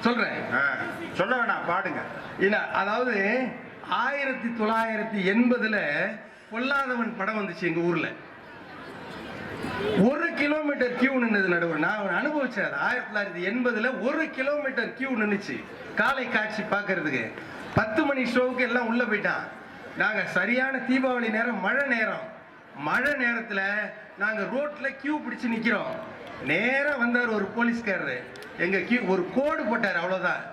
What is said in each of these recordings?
சொல்றேன். சொல்ல வேணாம், பாடுங்க. அதாவது 1980 பொல்லாதவன் படம் வந்துச்சு எங்க ஊர்ல. 1 கிலோமீட்டர் கியூ நின்னுது நடுவர். நான் அனுபவிச்சேன். 1980 1 கிலோமீட்டர் கியூ நின்னுச்சு காலை காட்சி பார்க்கறதுக்கு. 10 மணி ஷோவுக்கு எல்லாம் உள்ள போயிட்டான். நாங்க சரியான தீபாவளி நேரம், மழை நேரத்துல நாங்க ரோட்ல கியூ பிடிச்சு நிக்கிறோம். நேரா வந்தார் ஒரு போலீஸ்காரரு. எங்க கியூ ஒரு கோடு போட்டார், அவ்வளவுதான்.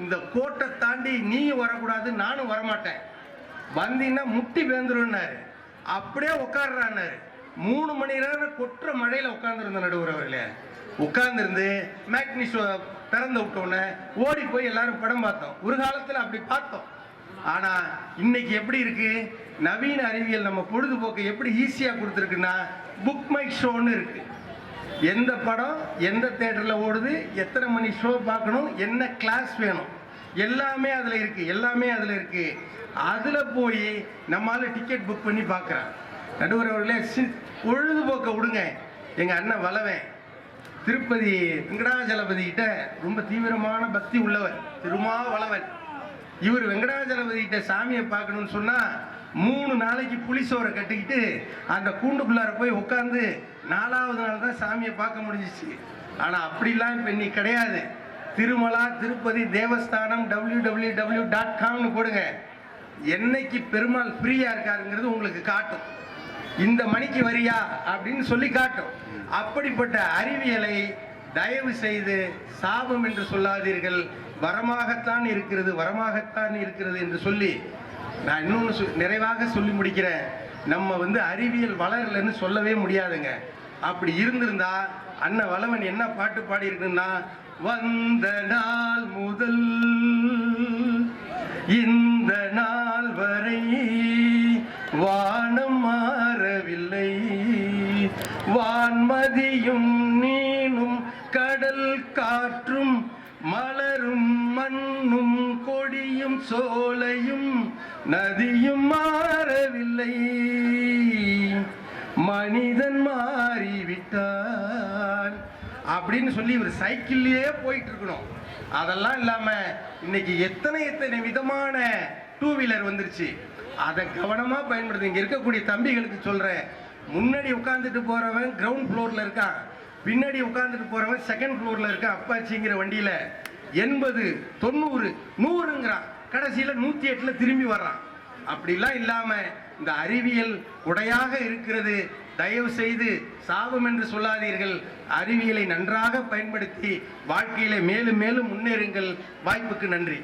இந்த கோட்டை தாண்டி நீயும் வரக்கூடாது, நானும் வரமாட்டேன், வந்தீங்கன்னா முட்டி பேந்துருன்னாரு. அப்படியே உட்காடுறான்னாரு. 3 மணி நேரம் கொற்ற மழையில உட்கார்ந்துருந்த நடுவர் அவர்களே. உட்கார்ந்துருந்து மேக்னி ஷோ திறந்து விட்டோன்னே ஓடி போய் எல்லாரும் படம் பார்த்தோம். ஒரு காலத்துல அப்படி பார்த்தோம். ஆனா இன்னைக்கு எப்படி இருக்கு? நவீன அறிவியல் நம்ம பொழுதுபோக்கு எப்படி ஈஸியா கொடுத்துருக்குன்னா, புக் மை ஷோன்னு இருக்கு. எந்த படம் எந்த தியேட்டர்ல ஓடுது, எத்தனை மணி ஷோ பார்க்கணும், என்ன கிளாஸ் வேணும், எல்லாமே அதுல இருக்கு. அதுல போய் நம்மால டிக்கெட் புக் பண்ணி பார்க்கறான். நடுவர் அவர்களே, பொழுதுபோக்க விடுங்க. எங்க அண்ணன் வளவன் திருப்பதி வெங்கடாஜலபதி கிட்ட ரொம்ப தீவிரமான பக்தி உள்ளவர், திருமாவளவன். இவர் வெங்கடாஜலபதி கிட்ட சாமியை பார்க்கணும்னு சொன்னா 3 நாளைக்கு புளிசோரை கட்டிக்கிட்டு அந்த கூண்டுக்குள்ளார போய் உட்காந்து 4வது நாள் தான் சாமியை பார்க்க முடிஞ்சிச்சு. ஆனா அப்படிலாம் இப்ப இன்னைக்கு கிடையாது. திருமலா திருப்பதி தேவஸ்தானம் www.com போடுங்க. என்னைக்கு பெருமாள் ஃப்ரீயா இருக்காருங்கிறது உங்களுக்கு காட்டும். இந்த மணிக்கு வரியா அப்படின்னு சொல்லி காட்டும். அப்படிப்பட்ட அறிவியலை தயவு செய்து சாபம் என்று சொல்லாதீர்கள். வரமாகத்தான் இருக்கிறது என்று சொல்லி நான் இன்னொன்று நிறைவாக சொல்லி முடிக்கிறேன். நம்ம அறிவியல் வளரலன்னு சொல்லவே முடியாதுங்க. அப்படி இருந்திருந்தா அண்ணன் வளவன் என்ன பாட்டு பாடி இருக்குன்னா, வந்த நாள் முதல் இந்த நாள் வரை வானம் மாறவில்லை, வான்மதியும் நீனும் கடல் காற்றும் மலரும் மண்ணும் கொடியும் சோலையும் நதியும் மாறவில்லை, மனிதன் மாறிவிட்டான் அப்படின்னு சொல்லி ஒரு சைக்கிள்லயே போயிட்டு இருக்கணும். அதெல்லாம் இல்லாம இன்னைக்கு எத்தனை விதமான 2 வீலர் வந்துருச்சு. அதை கவனமா பயன்படுத்தி. இங்க இருக்கக்கூடிய தம்பிகளுக்கு சொல்றேன், முன்னாடி உட்கார்ந்துட்டு போறவன் கிரவுண்ட் ஃப்ளோர்ல இருக்கான், பின்னாடி உட்கார்ந்துட்டு போறவன் 2nd ஃப்ளோர்ல இருக்கான். அப்பாச்சிங்கிற வண்டியில 80, 90, 100ங்கிறான். கடைசியில 108ல திரும்பி வர்றான். அப்படிலாம் இல்லாம இந்த அறிவியல் உடையாக இருக்கிறது. தயவு செய்து சாபம் என்று சொல்லாதீர்கள். அறிவியலை நன்றாக பயன்படுத்தி வாழ்க்கையில மேலும் மேலும் முன்னேறுங்கள். வாய்ப்புக்கு நன்றி.